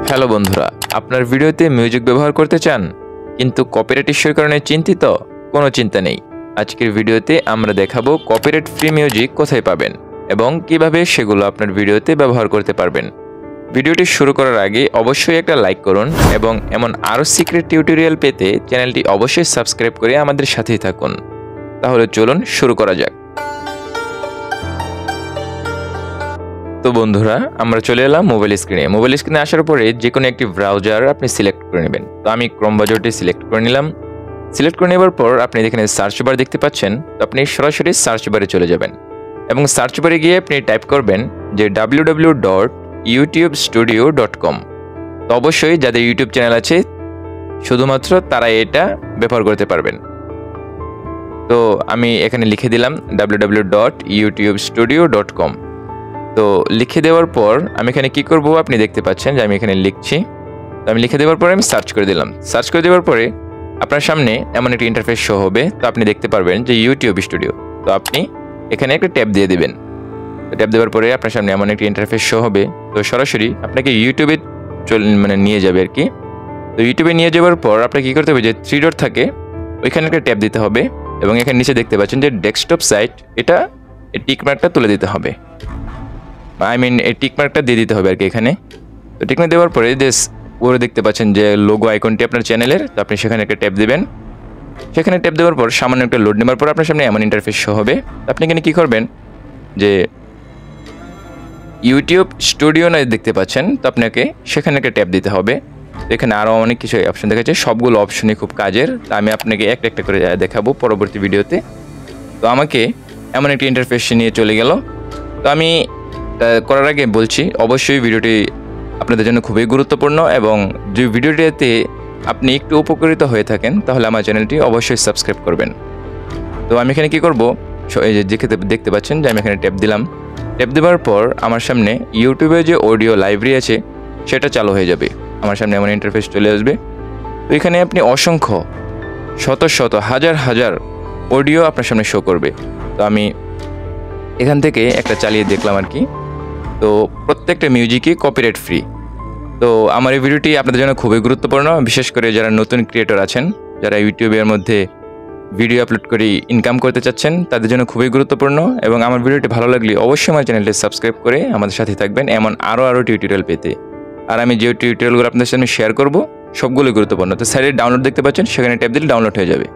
Hello বন্ধুরা, আপনার ভিডিওতে মিউজিক ব্যবহার করতে চান কিন্তু কপিরাইট ইস্যুর কারণে চিন্তিত? কোনো চিন্তা নেই। আজকের ভিডিওতে আমরা দেখাবো কপিরাইট ফ্রি মিউজিক কোথায় পাবেন এবং কিভাবে সেগুলো আপনার ভিডিওতে ব্যবহার করতে পারবেন। ভিডিওটি শুরু করার আগে অবশ্যই একটা লাইক করুন এবং এমন আরও সিক্রেট টিউটোরিয়াল পেতে চ্যানেলটি অবশ্যই সাবস্ক্রাইব করে আমাদের সাথেই থাকুন। তাহলে চলুন শুরু করা যাক। তো বন্ধুরা, আমরা চলে এলাম মোবাইল স্ক্রিনে আসার পরে যে কোনো একটি ব্রাউজার আপনি সিলেক্ট করে নেবেন। তো আমি ক্রোম ব্রাউজারটি সিলেক্ট করে নিলাম। সিলেক্ট করে নেবার পর আপনি এখানে সার্চ বার দেখতে পাচ্ছেন। তো আপনি সরাসরি সার্চ বারে চলে যাবেন এবং সার্চ বারে গিয়ে আপনি টাইপ করবেন যে www.youtubestudio.com। তো অবশ্যই যাদের ইউটিউব চ্যানেল আছে শুধুমাত্র তারা এটা ব্যবহার করতে পারবেন। তো আমি এখানে লিখে দিলাম www.youtubestudio.com। তো লিখে দেওয়ার পর আমি এখানে কি করব আপনি দেখতে পাচ্ছেন যে আমি এখানে লিখছি। তো আমি লিখে দেওয়ার পরে আমি সার্চ করে দিলাম। সার্চ করে দেওয়ার পরে আপনার সামনে এমন একটি ইন্টারফেস শো হবে। তো আপনি দেখতে পারবেন যে ইউটিউব স্টুডিও। তো আপনি এখানে একটা ট্যাব দিয়ে দিবেন। তো ট্যাব দেওয়ার পরে আপনার সামনে এমন একটি ইন্টারফেস শো হবে। তো সরাসরি আপনাকে ইউটিউবে নিয়ে যাবে আর কি। তো ইউটিউবে নিয়ে যাওয়ার পর আপনাকে কী করতে হবে, যে 3 ডট থাকে ওইখানে একটা ট্যাব দিতে হবে এবং এখানে নিচে দেখতে পাচ্ছেন যে ডেস্কটপ সাইট, এটা এই টিক মার্কটা তুলে দিতে হবে। এই টিক মার্কটা দিয়ে দিতে হবে আর কি এখানে। তো টিক মার্ক দেওয়ার পরে ওরে দেখতে পাচ্ছেন যে লোগো আইকনটি আপনার চ্যানেলের। তো আপনি সেখানে একটা ট্যাপ দেবেন। সেখানে ট্যাপ দেওয়ার পর সামান্য একটা লোড নেওয়ার পর আপনার সামনে এমন ইন্টারফেস শো হবে। আপনি এখানে কী করবেন, যে ইউটিউব স্টুডিও না দেখতে পাচ্ছেন, তো আপনাকে সেখানে একটা ট্যাপ দিতে হবে। তো এখানে আরও অনেক কিছু অপশন দেখা যাচ্ছে, সবগুলো অপশনই খুব কাজের। তা আমি আপনাকে একটা একটা করে দেখাবো পরবর্তী ভিডিওতে। তো আমাকে এমন একটি ইন্টারফেস নিয়ে চলে গেল। তো আমি করার আগে বলছি, অবশ্যই ভিডিওটি আপনাদের জন্য খুবই গুরুত্বপূর্ণ এবং যে ভিডিওটিতে আপনি একটু উপকৃত হয়ে থাকেন তাহলে আমার চ্যানেলটি অবশ্যই সাবস্ক্রাইব করবেন। তো আমি এখানে কী করব, এই যে দেখতে পাচ্ছেন যে আমি এখানে ট্যাপ দিলাম। ট্যাপ দেওয়ার পর আমার সামনে ইউটিউবে যে অডিও লাইব্রেরি আছে সেটা চালু হয়ে যাবে। আমার সামনে এমন ইন্টারফেস চলে আসবে। তো এখানে আপনি অসংখ্য শত শত হাজার হাজার অডিও আপনার সামনে শো করবে। তো আমি এখান থেকে একটা চালিয়ে দেখলাম আর কি। তো প্রত্যেকটা মিউজিকই কপিরাইট ফ্রি। তো আমার এই ভিডিওটি আপনাদের জন্য খুবই গুরুত্বপূর্ণ, বিশেষ করে যারা নতুন ক্রিয়েটর আছেন, যারা ইউটিউবের মধ্যে ভিডিও আপলোড করে ইনকাম করতে চাচ্ছেন, তাদের জন্য খুবই গুরুত্বপূর্ণ। এবং আমার ভিডিওটি ভালো লাগলে অবশ্যই আমার চ্যানেলটি সাবস্ক্রাইব করে আমাদের সাথে থাকবেন এমন আরও টিউটোরিয়াল পেতে। আর আমি যে টিউটোরিয়ালগুলো আপনাদের সামনে শেয়ার করব সবগুলোই গুরুত্বপূর্ণ। তো সাইডে ডাউনলোড দেখতে পাচ্ছেন, সেখানে ট্যাপ দিলে ডাউনলোড হয়ে যাবে।